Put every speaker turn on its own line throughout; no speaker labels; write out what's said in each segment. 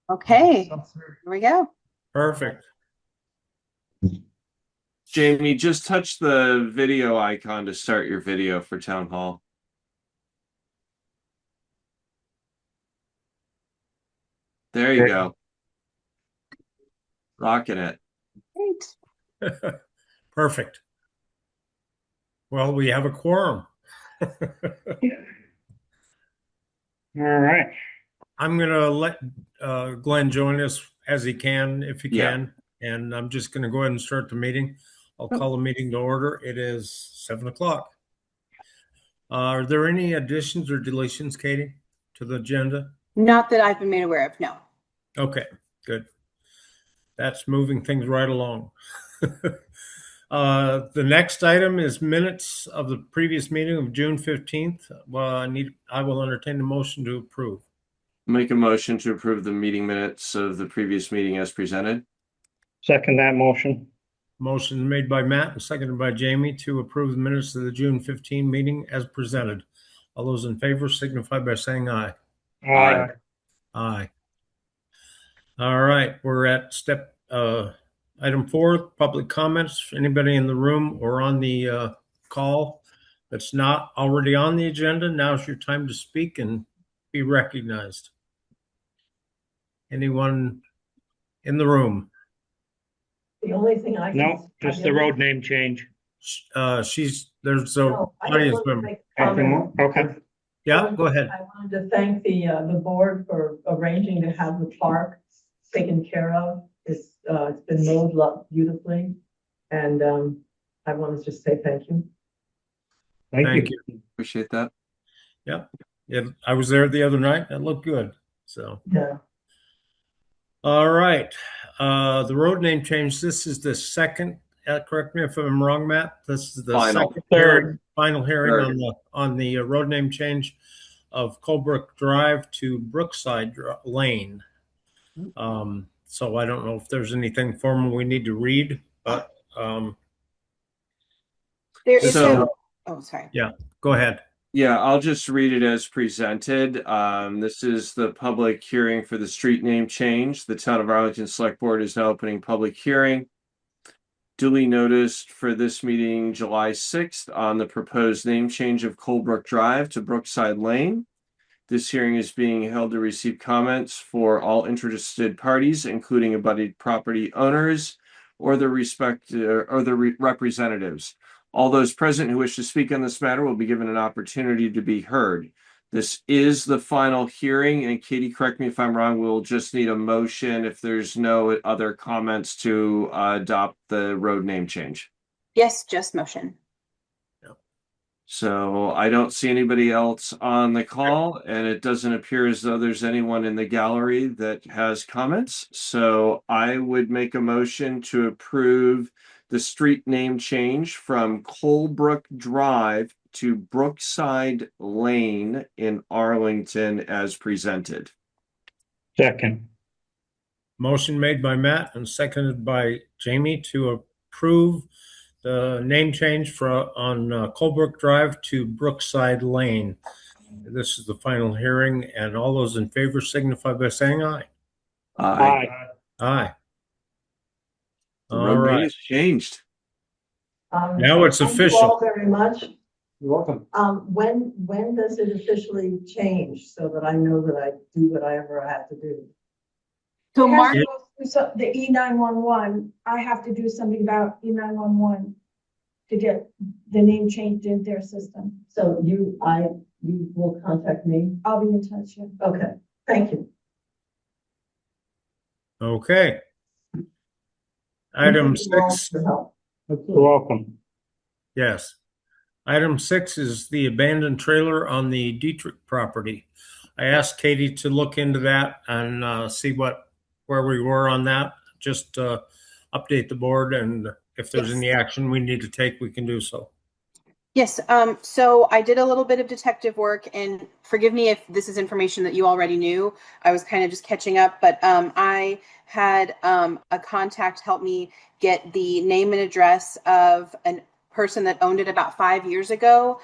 Okay, here we go.
Perfect.
Jamie, just touch the video icon to start your video for Town Hall. There you go. Rocking it.
Great.
Perfect. Well, we have a quorum.
All right.
I'm going to let Glenn join us as he can, if he
Yeah.
can. And I'm just going to go ahead and start the meeting. I'll call the meeting to order. It is 7 o'clock. Are there any additions or deletions, Katie, to the agenda?
Not that I've been made aware of, no.
Okay, good. That's moving things right along. The next item is minutes of the previous meeting of June 15th. Well, I will entertain a motion to approve.
Make a motion to approve the meeting minutes of the previous meeting as presented.
Second that motion.
Motion made by Matt and seconded by Jamie to approve the minutes of the June 15 meeting as presented. All those in favor signify by saying aye.
Aye.
Aye. All right, we're at step item 4, public comments. Anybody in the room or on the call that's not already on the agenda, now's your time to speak and be recognized. Anyone in the room?
The only thing I can.
No, just the road name change.
There's a
No, I
audience
just wanted to
member.
make a comment.
Okay.
Yeah, go ahead.
I wanted to thank the board for arranging to have the park taken care of. It's been mowed beautifully, and I want to just say thank you.
Thank you.
Appreciate that.
Yeah, I was there the other night. It looked good. So,
Yeah.
all right. The road name change. This is the second. Correct me if I'm wrong, Matt. This is the final hearing on the road name change of Colebrook Drive to Brookside Lane. So I don't know if there's anything formal we need to read, but
There is
So-
oh, sorry.
yeah, go ahead.
Yeah, I'll just read it as presented. This is the public hearing for the street name change. The Town of Arlington Select Board is now opening public hearing. Duly noticed for this meeting July 6th on the proposed name change of Colebrook Drive to Brookside Lane. This hearing is being held to receive comments for all interested parties, including abutted property owners or the representatives. All those present who wish to speak on this matter will be given an opportunity to be heard. This is the final hearing, and Katie, correct me if I'm wrong, we'll just need a motion if there's no other comments to adopt the road name change.
Yes, just motion.
So I don't see anybody else on the call, and it doesn't appear as though there's anyone in the gallery that has comments. So I would make a motion to approve the street name change from Colebrook Drive to Brookside Lane in Arlington as presented.
Second.
Motion made by Matt and seconded by Jamie to approve the name change on Colebrook Drive to Brookside Lane. This is the final hearing, and all those in favor signify by saying aye.
Aye.
Aye.
The
All
road name
right.
is changed.
Now it's
Thank
official.
you all very much.
You're welcome.
When does it officially change so that I know that I do whatever I have to do?
So
It has
Mark,
to go through the E911, I have to do something about E911 to get the name changed in their system.
So you will contact me?
I'll be in touch. Yeah.
Okay, thank you.
Okay. Item
Thank you all
6.
for your help.
You're welcome.
Yes. Item 6 is the abandoned trailer on the Dietrich property. I asked Katie to look into that and see where we were on that. Just update the board, and if there's any action we need to take, we can do so.
yes. So I did a little bit of detective work, and forgive me if this is information that you already knew. I was kind of just catching up, but I had a contact help me get the name and address of a person that owned it about 5 years ago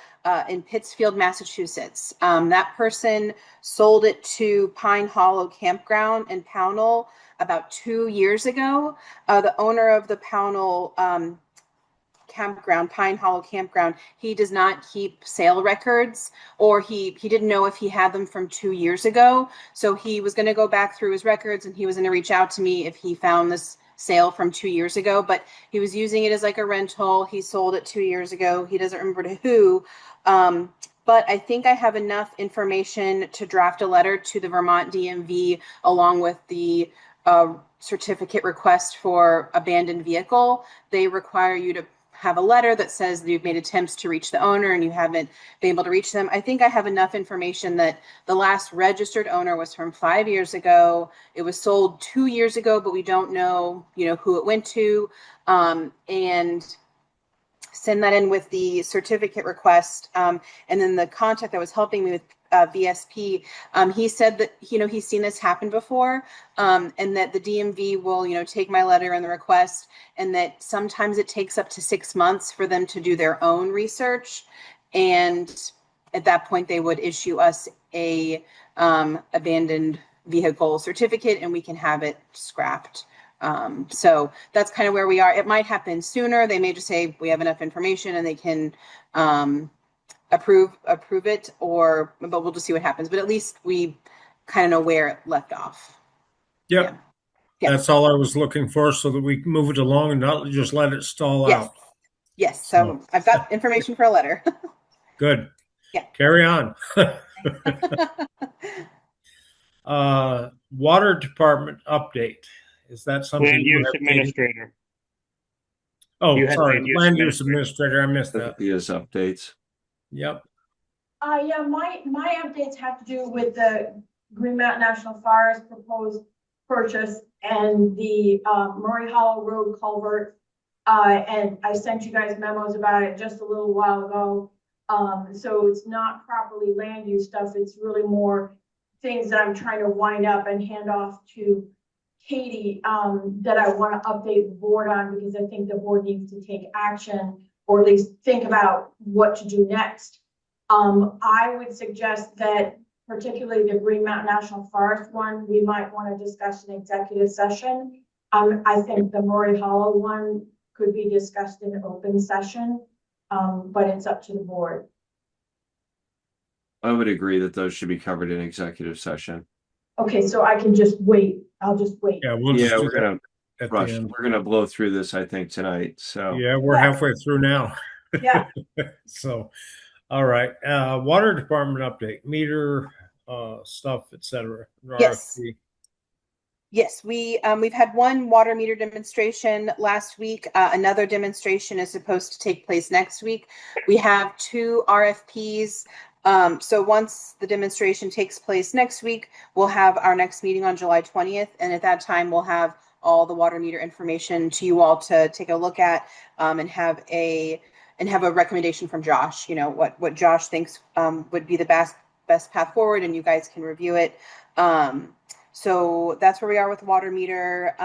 in Pittsfield, Massachusetts. That person sold it to Pine Hollow Campground in Pownell about 2 years ago. The owner of the Pownell campground, Pine Hollow Campground, he does not keep sale records, or he didn't know if he had them from 2 years ago. So he was going to go back through his records, and he was going to reach out to me if he found this sale from 2 years ago, but he was using it as like a rental. He sold it 2 years ago. He doesn't remember to who. But I think I have enough information to draft a letter to the Vermont DMV along with the certificate request for abandoned vehicle. They require you to have a letter that says that you've made attempts to reach the owner and you haven't been able to reach them. I think I have enough information that the last registered owner was from 5 years ago. It was sold 2 years ago, but we don't know, who it went to. And send that in with the certificate request. And then the contact that was helping me with VSP, he said that, he's seen this happen before, and that the DMV will, take my letter and the request, and that sometimes it takes up to 6 months for them to do their own research. And at that point, they would issue us a abandoned vehicle certificate, and we can have it scrapped. So that's kind of where we are. It might happen sooner. They may just say we have enough information and they can approve it, but we'll just see what happens. But at least we kind of know where it left off.
Yep.
Yeah.
That's all I was looking for, so that we move it along and not just let it stall out.
Yes. So I've got information for a letter.
Good.
Yeah.
Carry on. Water department update. Is that something
Land
you
use
have, Katie?
administrator.
Oh,
You had
sorry, land use administrator. I missed that.
His updates.
Yep.
Yeah, my updates have to do with the Green Mountain National Forest proposed purchase and the Murray Hollow Road culvert. And I sent you guys memos about it just a little while ago. So it's not properly land use stuff. It's really more things that I'm trying to wind up and hand off to Katie, that I want to update the board on, because I think the board needs to take action, or at least think about what to do next. I would suggest that particularly the Green Mountain National Forest one, we might want to discuss an executive session. I think the Murray Hollow one could be discussed in an open session, but it's up to the board.
I would agree that those should be covered in executive session.
Okay, so I can just wait. I'll just wait.
Yeah, we'll just do
we're gonna
that at
rush.
the end.
We're gonna blow through this, I think, tonight. So
Yeah, we're halfway through now.
Yeah.
So, all right. Water department update, meter stuff, etc.
Yes.
RFP.
Yes, we've had one water meter demonstration last week. Another demonstration is supposed to take place next week. We have 2 RFPs. So once the demonstration takes place next week, we'll have our next meeting on July 20th. And at that time, we'll have all the water meter information to you all to take a look at, and have a recommendation from Josh, what Josh thinks would be the best path forward, and you guys can review it. So that's where we are with water meter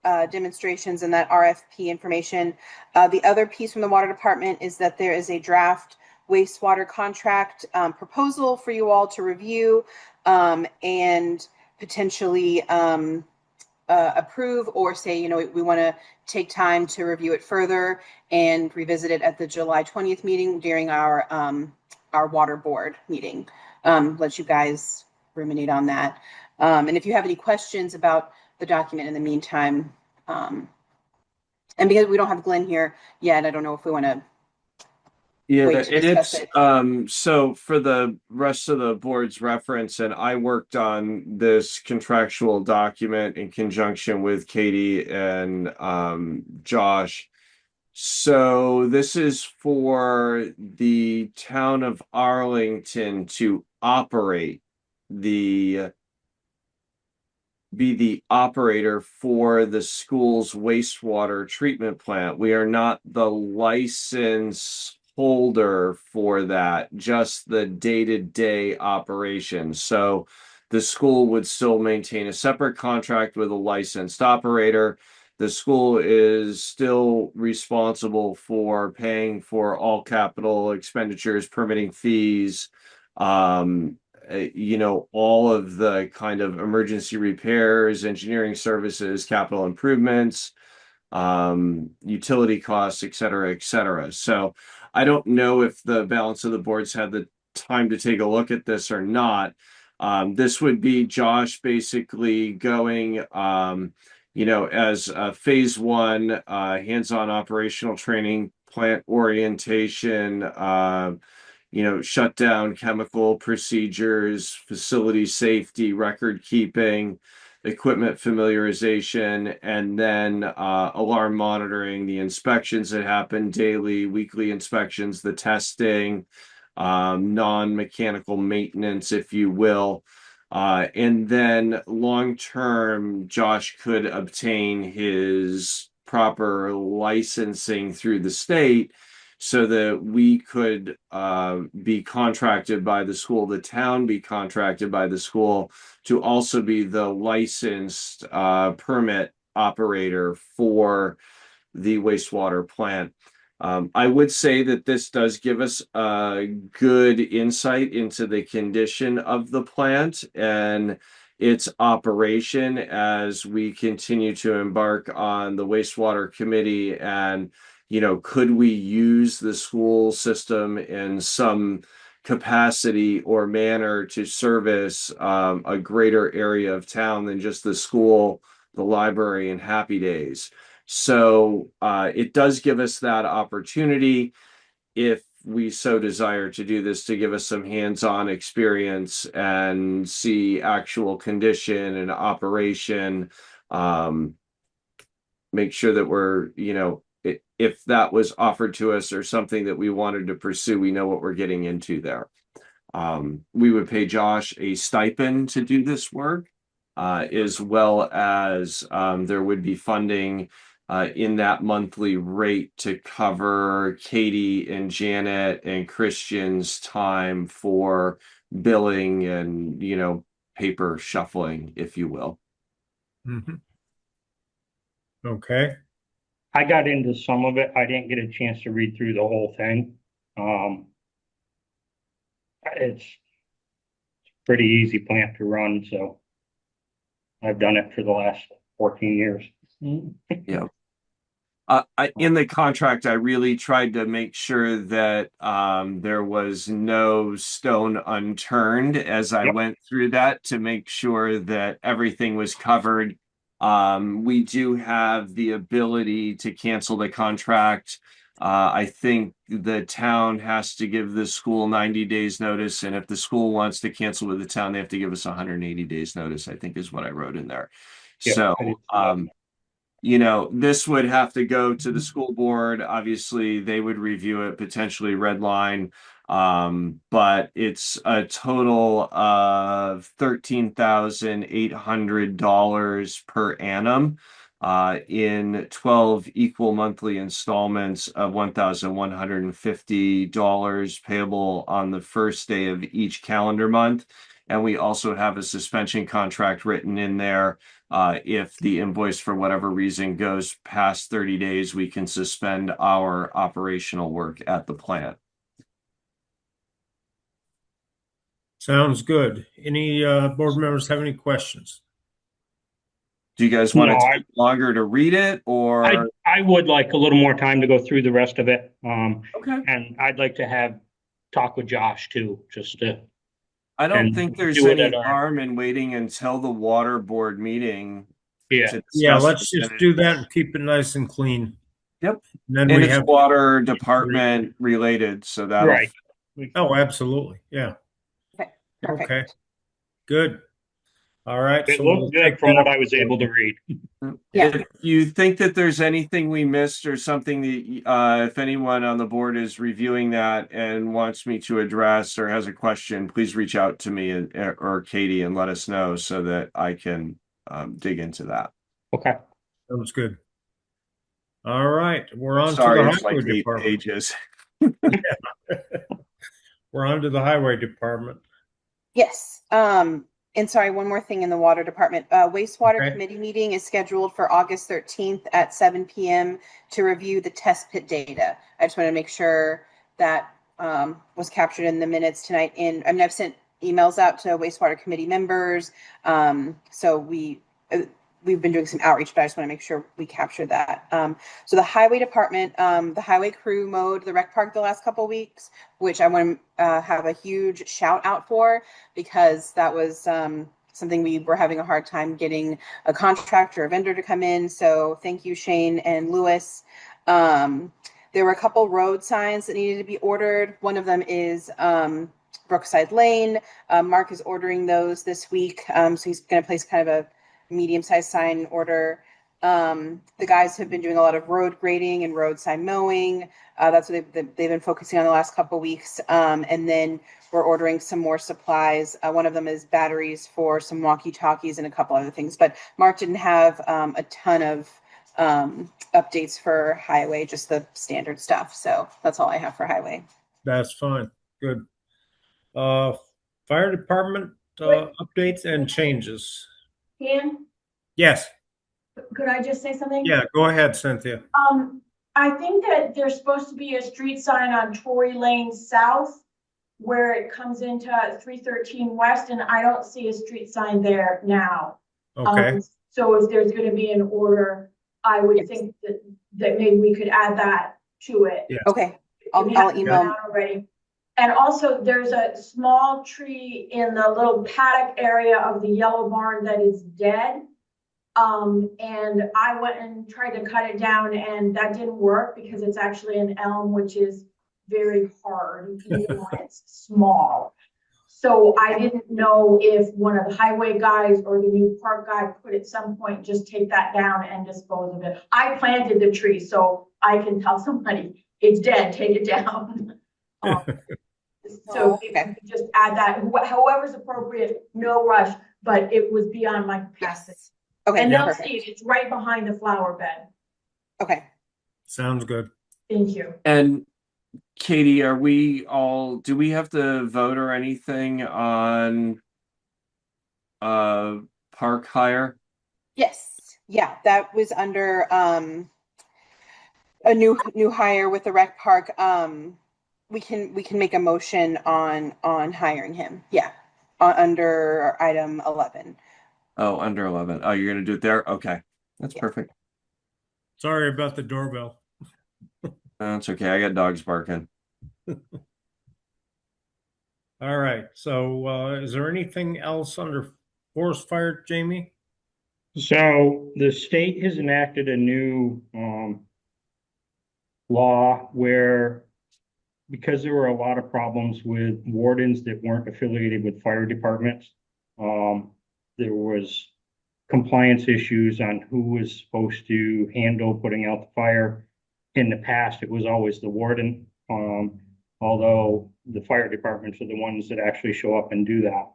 demonstrations and that RFP information. The other piece from the water department is that there is a draft wastewater contract proposal for you all to review and potentially approve, or say, we want to take time to review it further and revisit it at the July 20th meeting during our water board meeting. Let you guys ruminate on that. And if you have any questions about the document in the meantime, and because we don't have Glenn here yet, I don't know if we want to.
Yeah, and it's so for the rest of the board's reference, and I worked on this contractual document in conjunction with Katie and Josh. So this is for the town of Arlington to be the operator for the school's wastewater treatment plant. We are not the license holder for that, just the day-to-day operation. So the school would still maintain a separate contract with a licensed operator. the school is still responsible for paying for all capital expenditures, permitting fees, all of the kind of emergency repairs, engineering services, capital improvements, utility costs, et cetera, et cetera. So I don't know if the balance of the boards had the time to take a look at this or not. This would be Josh basically going, as phase one, hands-on operational training, plant orientation, shut down chemical procedures, facility safety, record keeping, equipment familiarization, and then alarm monitoring, the inspections that happen daily, weekly inspections, the testing, non-mechanical maintenance, if you will. And then long-term, Josh could obtain his proper licensing through the state so that we could be contracted by the school, the town be contracted by the school to also be the licensed permit operator for the wastewater plant. I would say that this does give us a good insight into the condition of the plant and its operation as we continue to embark on the wastewater committee. And, could we use the school system in some capacity or manner to service a greater area of town than just the school, the library, and Happy Days? So it does give us that opportunity, if we so desire to do this, to give us some hands-on experience and see actual condition and operation. Make sure that we're, if that was offered to us or something that we wanted to pursue, we know what we're getting into there. We would pay Josh a stipend to do this work, as well as there would be funding in that monthly rate to cover Katie and Janet and Christian's time for billing and, paper shuffling, if you will.
Mm-hmm. Okay.
I got into some of it. I didn't get a chance to read through the whole thing. It's a pretty easy plant to run, so I've done it for the last 14 years.
Yeah. In the contract, I really tried to make sure that there was no stone unturned as I went through that, to make sure that everything was covered. We do have the ability to cancel the contract. I think the town has to give the school 90 days notice, and if the school wants to cancel with the town, they have to give us 180 days notice, I think is what I wrote in there. So, this would have to go to the school board. Obviously, they would review it, potentially red line. But it's a total of $13,800 per annum in 12 equal monthly installments of $1,150 payable on the first day of each calendar month. And we also have a suspension contract written in there. If the invoice for whatever reason goes past 30 days, we can suspend our operational work at the plant.
Sounds good. Any board members have any questions?
Do you guys want to take longer to read it, or?
I would like a little more time to go through the rest of it.
Okay.
And I'd like to talk with Josh too, just to.
I don't think there's any harm in waiting until the water board meeting.
Yeah, let's just do that and keep it nice and clean.
Yep.
And then
it's water department related, so that
right.
Oh, absolutely. Yeah. Okay. Good. All right.
It looked good from what I was able to read.
Yeah. If you think that there's anything we missed or something that, if anyone on the board is reviewing that and wants me to address or has a question, please reach out to me or Katie and let us know so that I can dig into that.
Okay.
Sounds good. All right. We're on
Sorry,
to the
it's
highway
like 8
department.
pages.
We're on to the highway department.
Yes. And sorry, one more thing in the water department. Wastewater
Okay.
committee meeting is scheduled for August 13th at 7 p.m. to review the test pit data. I just want to make sure that was captured in the minutes tonight. And I mean, I've sent emails out to wastewater committee members. So we've been doing some outreach, but I just want to make sure we capture that. So the highway department, the highway crew mowed the rec park the last couple of weeks, which I want to have a huge shout out for, because that was something we were having a hard time getting a contractor or vendor to come in. So thank you, Shane and Lewis. There were a couple road signs that needed to be ordered. One of them is Brookside Lane. Mark is ordering those this week. So he's going to place kind of a medium-sized sign order. The guys have been doing a lot of road grading and road sign mowing. That's what they've been focusing on the last couple of weeks. And then we're ordering some more supplies. One of them is batteries for some walkie-talkies and a couple other things. But Mark didn't have a ton of updates for highway, just the standard stuff. So that's all I have for highway.
That's fine. Good. Fire department updates and changes.
Ian,
Yes.
could I just say something?
Yeah, go ahead, Cynthia.
I think that there's supposed to be a street sign on Tory Lane South where it comes into 313 West, and I don't see a street sign there now.
Okay.
So if there's going to be an order, I would think that maybe we could add that to it.
Yeah.
Okay. I'll email
out already. And also there's a small tree in the little paddock area of the yellow barn that is dead. And I went and tried to cut it down, and that didn't work because it's actually an elm, which is very hard, even when it's small. So I didn't know if one of the highway guys or the new park guy could at some point just take that down and dispose of it. I planted the tree, so I can tell somebody it's dead, take it down. So if you could just add that, however's appropriate, no rush, but it was beyond my capacity.
Yes. Okay.
And they'll
Perfect.
see it, it's right behind the flower bed.
Okay.
Sounds good.
Thank you.
And Katie, do we have to vote or anything on park hire?
Yes. Yeah, that was under a new hire with the rec park. We can make a motion on hiring him. Yeah. Under item 11.
Oh, under 11. Oh, you're gonna do it there? Okay. That's perfect.
Sorry about the doorbell.
That's okay. I got dogs barking.
All right. So is there anything else under forest fire, Jamie?
So the state has enacted a new law where, because there were a lot of problems with wardens that weren't affiliated with fire departments, there was compliance issues on who was supposed to handle putting out the fire. In the past, it was always the warden, although the fire departments are the ones that actually show up and do that.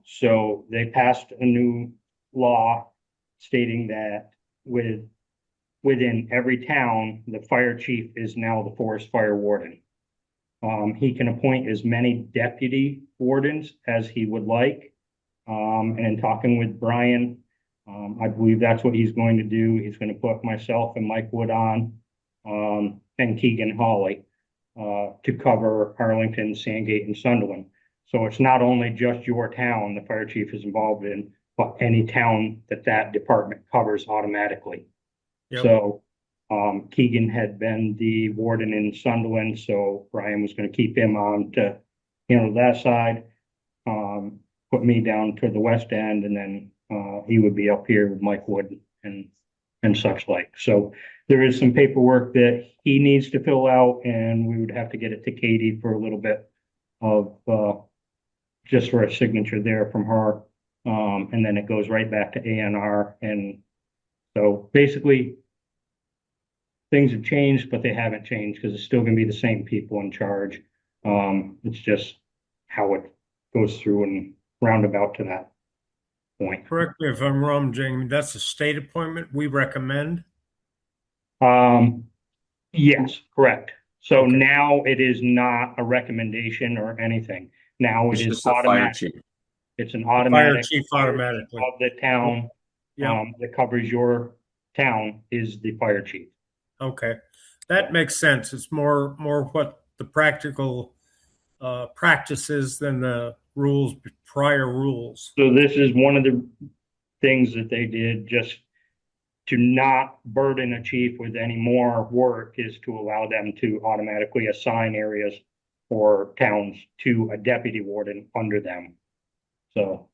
So they passed a new law stating that within every town, the fire chief is now the forest fire warden. He can appoint as many deputy wardens as he would like. And in talking with Brian, I believe that's what he's going to do. He's going to put myself and Mike Wood on, and Keegan Hawley, to cover Arlington, Sandgate, and Sunderland. So it's not only just your town the fire chief is involved in, but any town that department covers automatically.
Yep.
So Keegan had been the warden in Sunderland, so Brian was going to keep him on to handle that side. Put me down to the west end, and then he would be up here with Mike Wood and such like. So there is some paperwork that he needs to fill out, and we would have to get it to Katie for a little bit of just for a signature there from her. And then it goes right back to ANR. And so basically things have changed, but they haven't changed because it's still going to be the same people in charge. It's just how it goes through and roundabout to that point.
Correct me if I'm wrong, Jamie. That's a state appointment we recommend.
Yes, correct. So
Okay.
now it is not a recommendation or anything. Now it
It's
is
just the fire
automatic.
chief.
It's an
Fire
automatic.
chief
fire
automatically.
Of the town,
Yeah.
that covers your town is the fire chief.
Okay, that makes sense. It's more what the practical practices than the rules, prior rules.
So this is one of the things that they did just to not burden a chief with any more work, is to allow them to automatically assign areas or towns to a deputy warden under them. So.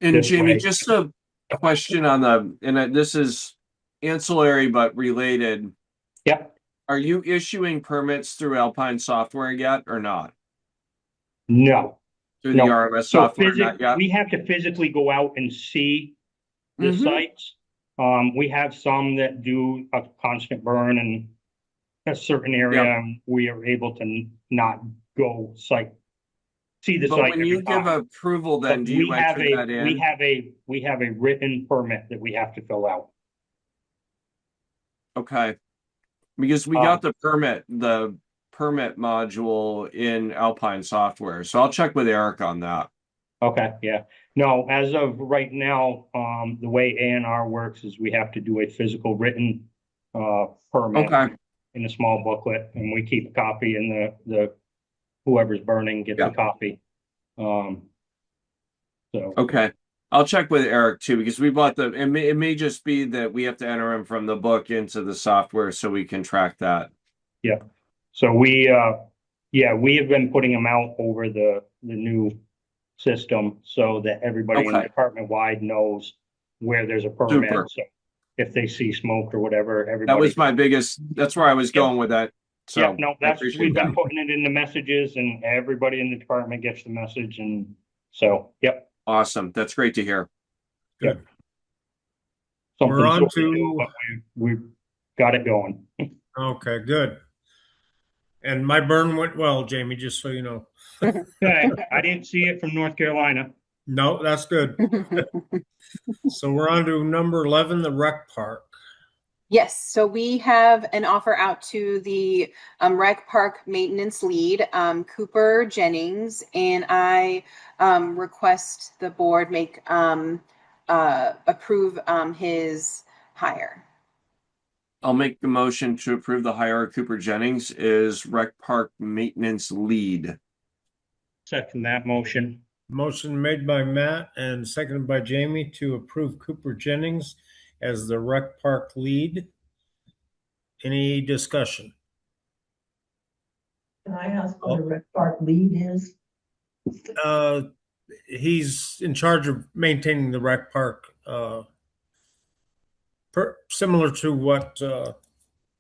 And
This
Jamie,
way.
just a question on this is ancillary but related.
Yep.
Are you issuing permits through Alpine software yet or not?
No.
Through the RMS software, not yet?
We have to physically go out and see the
Mhm.
sites. We have some that do a constant burn in a certain area. We are able to not go see the
But
site
when
every
you give
time.
approval, then
But
do you enter that
we
in?
have a written permit that we have to fill out.
Okay. Because we got the permit module in Alpine software. So I'll check with Eric on that.
Okay, yeah. No, as of right now, the way A&R works is we have to do a physical written permit
Okay.
in a small booklet, and we keep a copy, and the whoever's burning gets a copy. So
Okay. I'll check with Eric too, because we bought it may just be that we have to enter him from the book into the software so we can track that.
yeah. So we have been putting them out over the new system so that everybody in
Okay.
department wide knows where there's a permit.
Super.
So if they see smoke or whatever,
That
everybody.
was my biggest, that's where I was going with that. So
Yeah, no,
I appreciate
we've been
that.
putting it in the messages, and everybody in the department gets the message, and so, yep.
Awesome. That's great to hear.
Good.
Something
We're on
simple
to-
but we've got it going.
Okay, good. And my burn went well, Jamie, just so you know.
Okay, I didn't see it from North Carolina.
No, that's good. So we're on to number 11, the rec park.
Yes, so we have an offer out to the rec park maintenance lead, Cooper Jennings, and I request the board approve his hire.
I'll make the motion to approve the hire of Cooper Jennings as rec park maintenance lead.
Second that motion.
Motion made by Matt and seconded by Jamie to approve Cooper Jennings as the rec park lead. Any discussion?
Can I ask what a rec park lead is?
He's in charge of maintaining the rec park, similar to what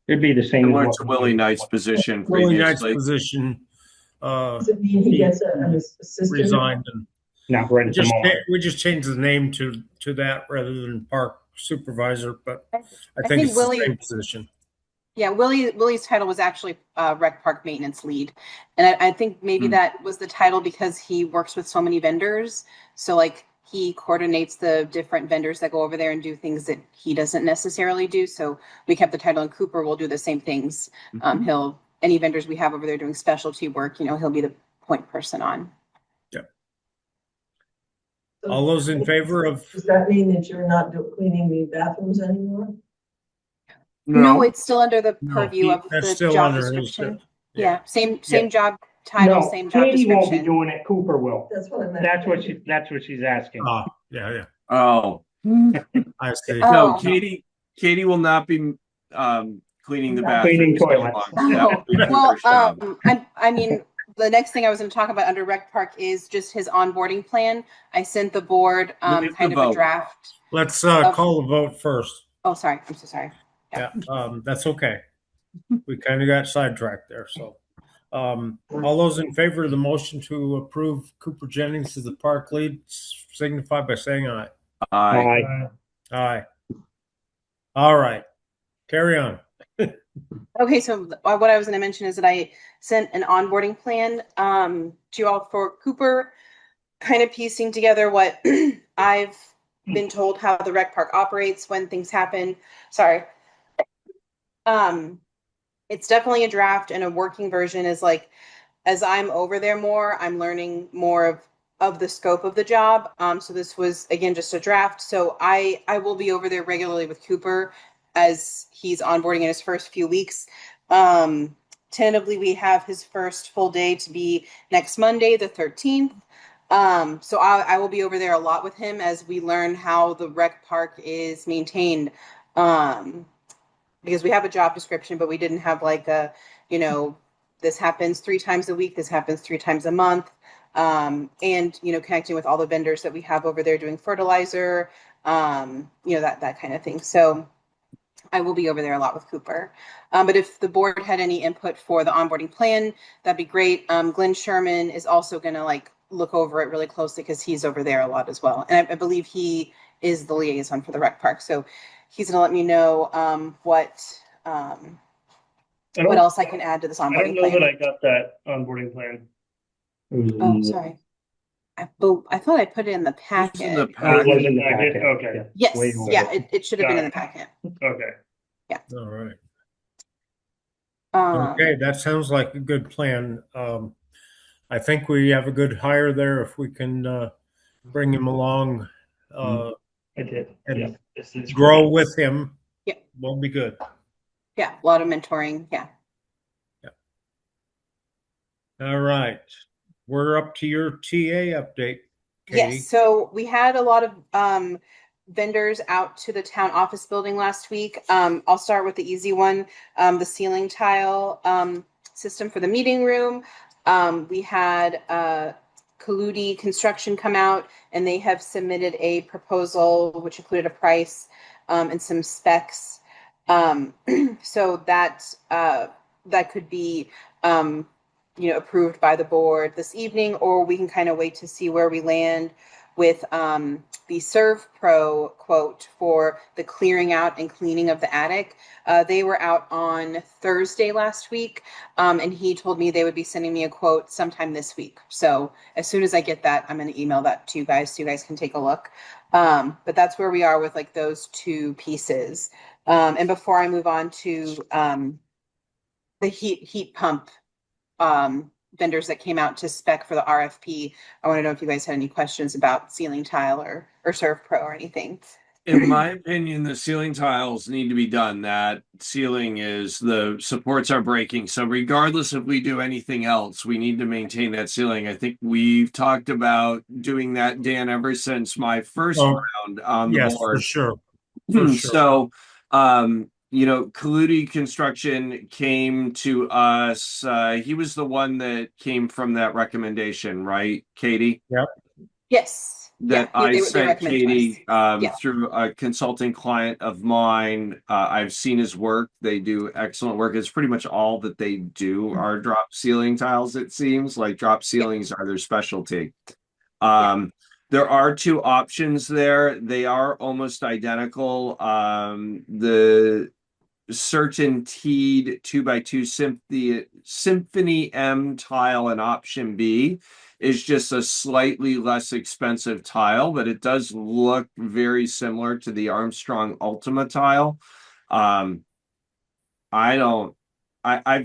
It'd be the same.
Similar to Willie Knight's position
Willie Knight's
previously.
position.
Does it mean he gets an assistant?
Resigned, and
Not right at the moment.
we just changed the name to that rather than park supervisor, but I
I
think
think
it's
Willie-
the same position.
Yeah, Willie's title was actually rec park maintenance lead, and I think maybe that was the title because he works with so many vendors. So like he coordinates the different vendors that go over there and do things that he doesn't necessarily do. So we kept the title, and Cooper will do the same things. Any vendors we have over there doing specialty work, he'll be the point person on.
So
All those in favor of,
does that mean that you're not cleaning the bathrooms anymore?
No, it's still under the
No,
purview of
that's
the
still
job
under his-
description.
yeah.
Same job title,
No,
same job
Katie won't be
description.
doing it, Cooper will.
That's what I meant.
That's what she's asking.
yeah,
Oh,
I see.
no,
Oh.
Katie will not be cleaning the bathroom.
Cleaning toilets.
Oh, well, I mean, the next thing I was going to talk about under rec park is just his onboarding plan. I sent the board
Move the
kind of a
vote.
draft.
Let's call the vote first.
Oh, sorry. I'm so sorry.
Yeah, that's okay. We kind of got sidetracked there. So, all those in favor of the motion to approve Cooper Jennings as the park lead, signify by saying aye.
Aye.
Aye. All right, carry on.
Okay, so what I was going to mention is that I sent an onboarding plan to you all for Cooper, kind of piecing together what I've been told how the rec park operates when things happen. Sorry. It's definitely a draft, and a working version is like, as I'm over there more, I'm learning more of of the scope of the job. So this was again just a draft. So I will be over there regularly with Cooper as he's onboarding in his first few weeks. Tentatively, we have his first full day to be next Monday, the 13th. So I will be over there a lot with him as we learn how the rec park is maintained. Because we have a job description, but we didn't have like a, you know, this happens 3 times a week, this happens 3 times a month. And, you know, connecting with all the vendors that we have over there doing fertilizer, you know, that kind of thing. So I will be over there a lot with Cooper. But if the board had any input for the onboarding plan, that'd be great. Glenn Sherman is also going to like look over it really closely because he's over there a lot as well. And I believe he is the liaison for the rec park. So he's going to let me know what else I can add to this
I don't
onboarding
know
plan.
that I got that onboarding plan. It was
Oh, sorry. I thought I put it in the packet.
in the
Oh, it was
packet.
in the packet? Okay.
Yes,
Way over.
yeah, it should have been in the
Got
packet.
Okay.
All right.
Um,
Okay, that sounds like a good plan. I think we have a good hire there if we can bring him along
I did.
and
Yeah. This is
grow
great.
with him.
Yeah.
Will be good.
yeah, a lot of mentoring. Yeah.
All right. We're up to your TA update, Katie.
Yes, so we had a lot of vendors out to the town office building last week. I'll start with the easy one, the ceiling tile system for the meeting room. We had Kaludi Construction come out, and they have submitted a proposal which included a price and some specs. So that could be you know, approved by the board this evening, or we can kind of wait to see where we land with the Serve Pro quote for the clearing out and cleaning of the attic. They were out on Thursday last week, and he told me they would be sending me a quote sometime this week. So as soon as I get that, I'm going to email that to you guys so you guys can take a look. But that's where we are with like those 2 pieces. And before I move on to the heat pump vendors that came out to spec for the RFP. I want to know if you guys had any questions about ceiling tile or Serve Pro or anything.
In my opinion, the ceiling tiles need to be done. That ceiling is, the supports are breaking. So regardless if we do anything else, we need to maintain that ceiling. I think we've talked about doing that, Dan, ever since my first round on the
Yes,
board.
for sure. For sure.
So, you know, Kaludi Construction came to us. He was the one that came from that recommendation, right, Katie?
Yep.
Yes.
That
yeah,
I sent Katie
Yeah.
through a consulting client of mine. I've seen his work. They do excellent work. It's pretty much all that they do are drop ceiling tiles, it seems. Like drop ceilings are their specialty. There are 2 options there. They are almost identical. The CertainTeed 2x2 Symphony M tile and option B is just a slightly less expensive tile, but it does look very similar to the Armstrong Ultima tile. I've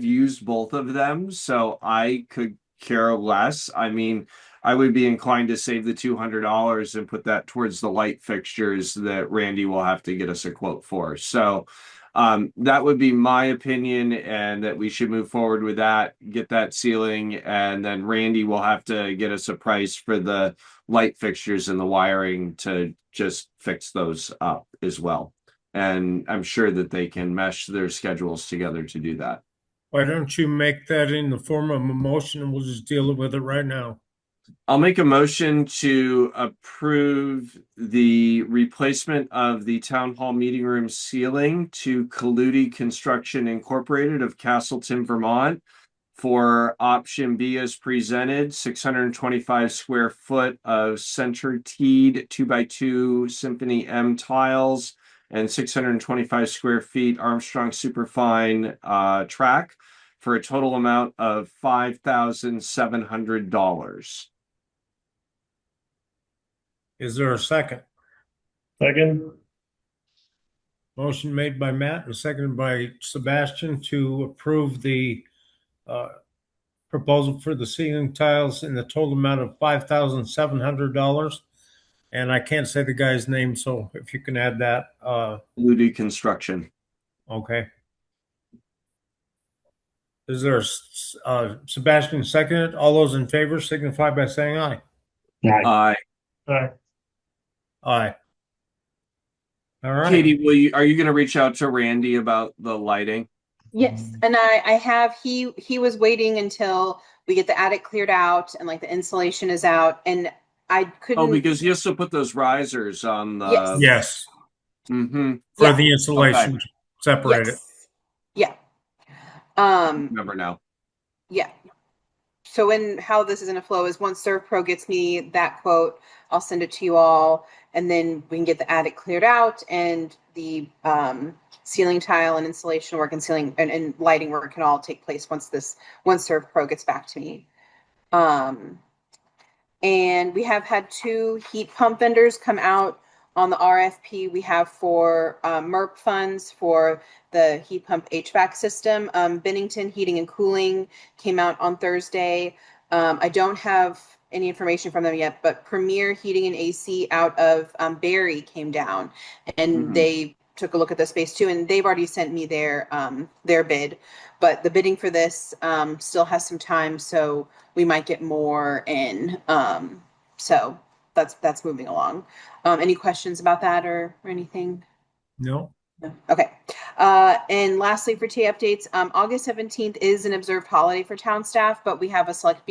used both of them, so I could care less. I mean, I would be inclined to save the $200 and put that towards the light fixtures that Randy will have to get us a quote for. So that would be my opinion, and that we should move forward with that, get that ceiling, and then Randy will have to get us a price for the light fixtures and the wiring to just fix those up as well. And I'm sure that they can mesh their schedules together to do that.
Why don't you make that in the form of a motion and we'll just deal with it right now?
I'll make a motion to approve the replacement of the town hall meeting room ceiling to Kaludi Construction Incorporated of Castleton, Vermont, for option B as presented, 625 square foot of CertainTeed 2x2 Symphony M tiles and 625 square feet Armstrong Superfine track for a total amount of $5,700.
Is there a second?
Second.
Motion made by Matt and seconded by Sebastian to approve the proposal for the ceiling tiles in the total amount of $5,700. And I can't say the guy's name, so if you can add that,
Ludi Construction.
okay. Is there Sebastian seconded? All those in favor signify by saying aye.
Aye.
Aye. All right.
Katie, are you going to reach out to Randy about the lighting?
Yes, and I have, he was waiting until we get the attic cleared out and like the insulation is out, and I couldn't.
Oh, because he has to put those risers on the.
Yes.
Yes.
Mm-hmm.
For
Yeah.
the insulation,
Okay.
separate it.
Yes. Yeah.
Remember now.
Yeah. So how this is going to flow is once ServPro gets me that quote, I'll send it to you all, and then we can get the attic cleared out, and the ceiling tile and insulation work and ceiling and lighting work can all take place once ServPro gets back to me. And we have had 2 heat pump vendors come out on the RFP we have for MERP funds for the heat pump HVAC system. Bennington Heating and Cooling came out on Thursday. I don't have any information from them yet, but Premier Heating and AC out of Barrie came down, and they took a look at the space too, and they've already sent me their bid. But the bidding for this still has some time, so we might get more in. So that's moving along. Any questions about that or anything?
No.
No. Okay. And lastly, for TA updates, August 17th is an observed holiday for town staff, but we have a select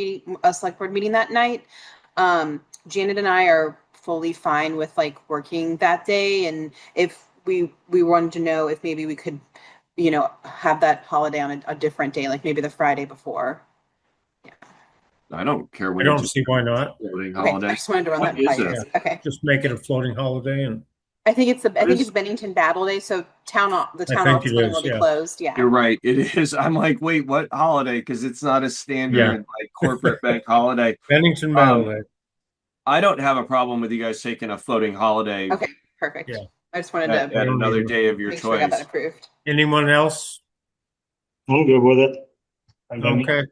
board meeting that night. Janet and I are fully fine with like working that day, and if we wanted to know if maybe we could, have that holiday on a different day, like maybe the Friday before.
I don't care.
I don't see why not.
Floating
Okay,
holiday.
I just wanted to run
What
that by
is
you.
it?
Okay.
Just make it a floating holiday, and
I think it's
is-
Bennington Battle Day, so the town
think
office
it
building
is,
will be
yeah.
closed. Yeah.
You're right. It is. I'm like, wait, what holiday? Because it's not a standard like corporate bank holiday.
Bennington Battle Day.
I don't have a problem with you guys taking a floating holiday
Okay, perfect.
Yeah.
I just wanted
at
to
another day of your
make sure I got that
choice.
approved.
Anyone else?
I'm good with it.
Okay.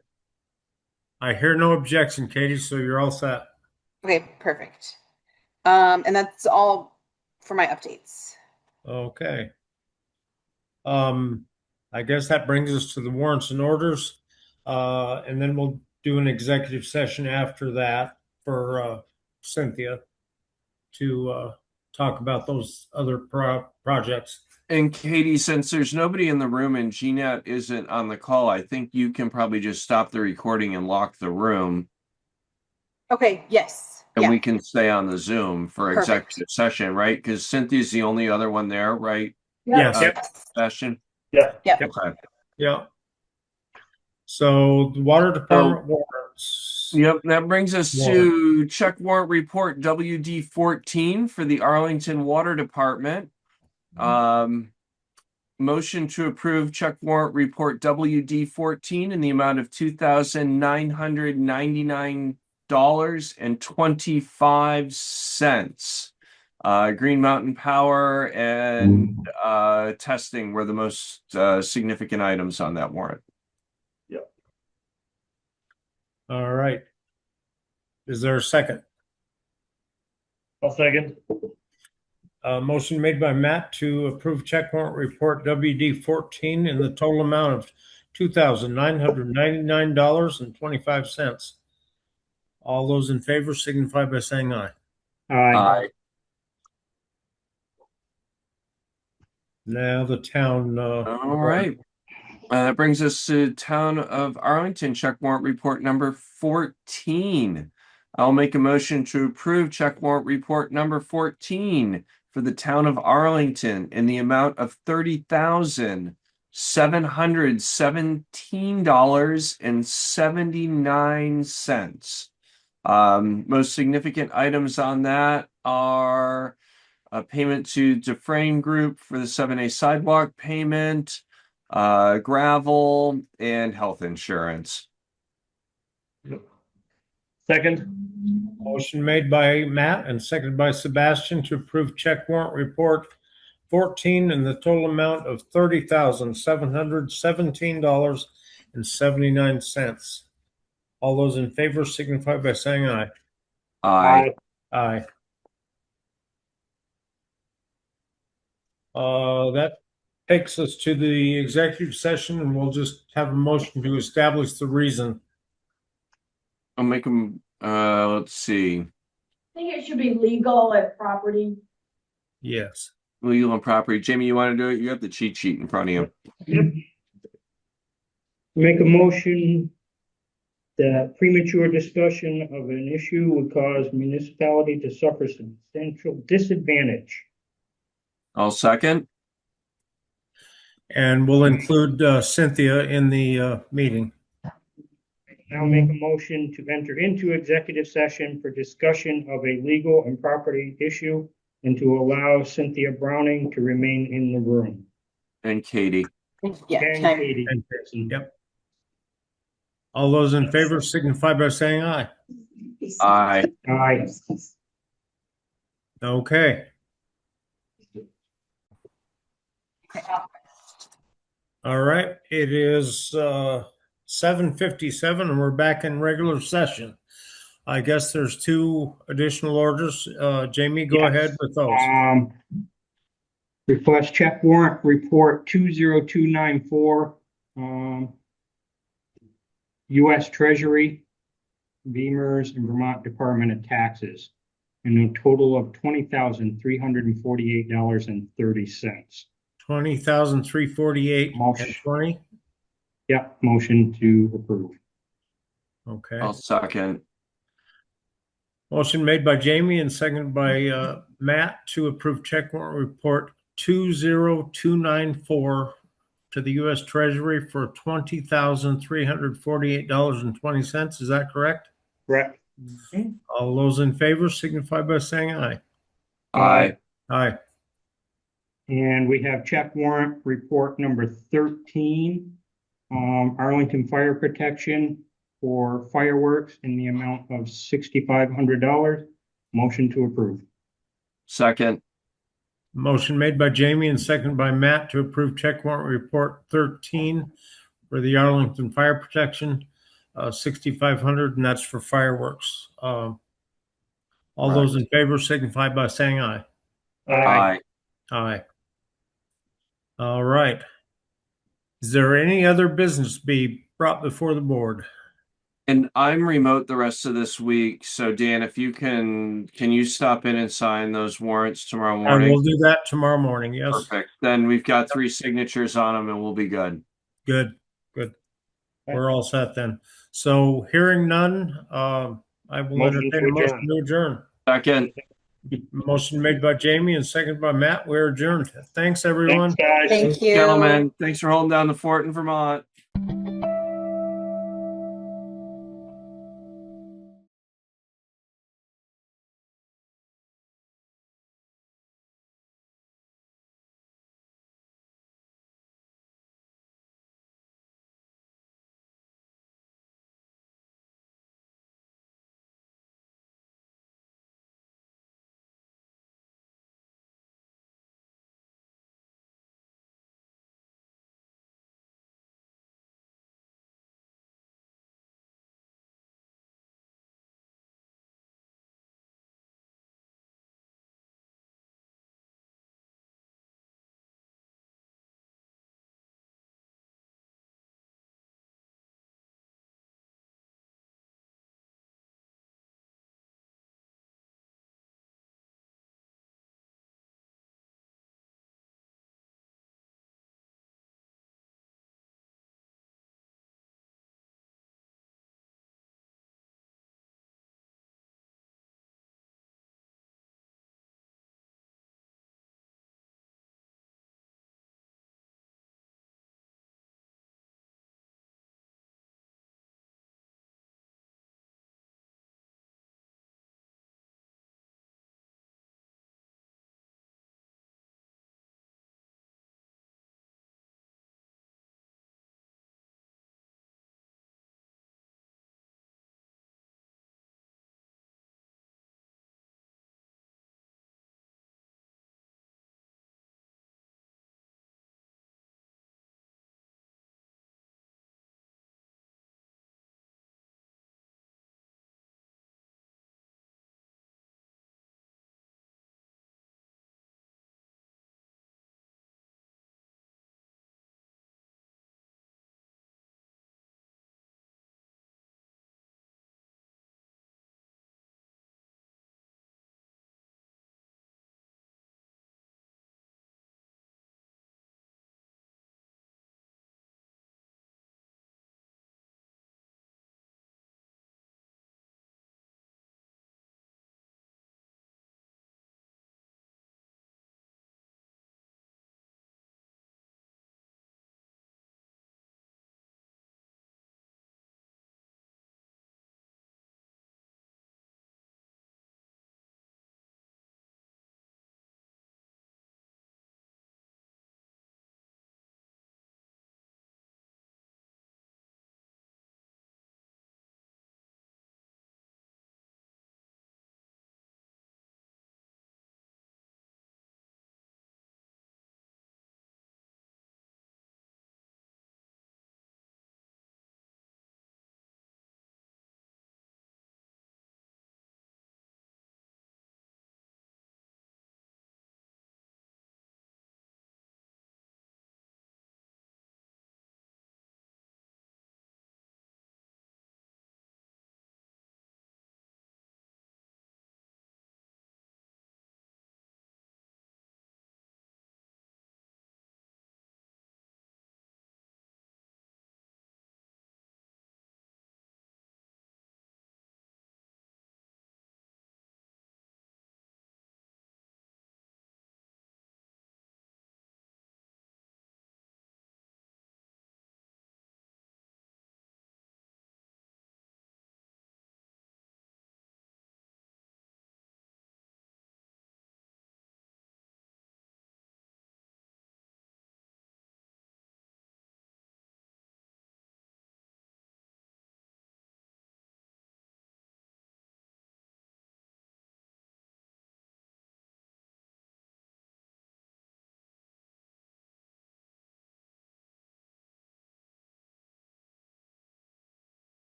I hear no objection, Katie, so you're all set.
Okay, perfect. And that's all for my updates.
Okay. I guess that brings us to the warrants and orders. And then we'll do an executive session after that for Cynthia to talk about those other projects.
And Katie, since there's nobody in the room and GNAT isn't on the call, I think you can probably just stop the recording and lock the room.
Okay, yes.
And
Yeah.
we can stay on the Zoom for
Perfect.
executive session, right? Because Cynthia's the only other one there, right?
Yes.
Sebastian?
Yeah.
Yep.
Okay.
Yeah. So the water department warrants.
Yep, that brings us to check warrant report WD 14 for the Arlington Water Department. Motion to approve check warrant report WD 14 in the amount of $2,999.25. Green Mountain Power and testing were the most significant items on that warrant.
All right. Is there a second?
I'll second.
Motion made by Matt to approve check warrant report WD 14 in the total amount of $2,999.25. All those in favor signify by saying aye.
Aye.
Now the town.
All right. That brings us to Town of Arlington check warrant report number 14. I'll make a motion to approve check warrant report number 14 for the Town of Arlington in the amount of $30,717.79. Most significant items on that are a payment to Dufresne Group for the 7A sidewalk payment, gravel, and health insurance.
Second.
Motion made by Matt and seconded by Sebastian to approve check warrant report 14 in the total amount of $30,717.79. All those in favor signify by saying aye.
Aye.
Aye. That takes us to the executive session, and we'll just have a motion to establish the reason.
I'll make them, let's see,
I think it should be legal at property.
Yes.
legal and property. Jamie, you want to do it? You have the cheat sheet in front of you.
Make a motion that premature discussion of an issue would cause municipality to suffer substantial disadvantage.
I'll second.
And we'll include Cynthia in the meeting.
Now make a motion to enter into executive session for discussion of a legal and property issue and to allow Cynthia Browning to remain in the room.
And Katie.
Yeah.
And
can I-
Katie.
Yep. All those in favor signify by saying aye.
Aye.
Aye.
Okay. All right. It is 7:57 and we're back in regular session. I guess there's two additional orders. Jamie, go
Yes.
ahead with those.
Request check warrant report 20294, U.S. Treasury, Beamers and Vermont Department of Taxes, in a total of $20,348.30.
20,348 and 20.
Yep, motion to approve.
Okay.
I'll second.
Motion made by Jamie and seconded by Matt to approve check warrant report 20294 to the U.S. Treasury for $20,348.20. Is that correct?
Correct.
All those in favor signify by saying aye.
Aye.
Aye.
And we have check warrant report number 13, Arlington Fire Protection for fireworks in the amount of $6,500. Motion to approve.
Second.
Motion made by Jamie and seconded by Matt to approve check warrant report 13 for the Arlington Fire Protection, $6,500, and that's for fireworks. All those in favor signify by saying aye.
Aye.
Aye. All right. Is there any other business to be brought before the board?
And I'm remote the rest of this week. So Dan, if you can you stop in and sign those warrants tomorrow
And
morning?
we'll do that tomorrow morning. Yes.
Perfect. Then we've got 3 signatures on them and we'll be good.
Good. Good. We're all set then. So hearing none, I will
Motion
entertain
to
a motion to adjourn.
Second.
Motion made by Jamie and seconded by Matt. We're adjourned. Thanks, everyone.
Thanks, guys.
Thank you.
Gentlemen, thanks for holding down the fort in Vermont.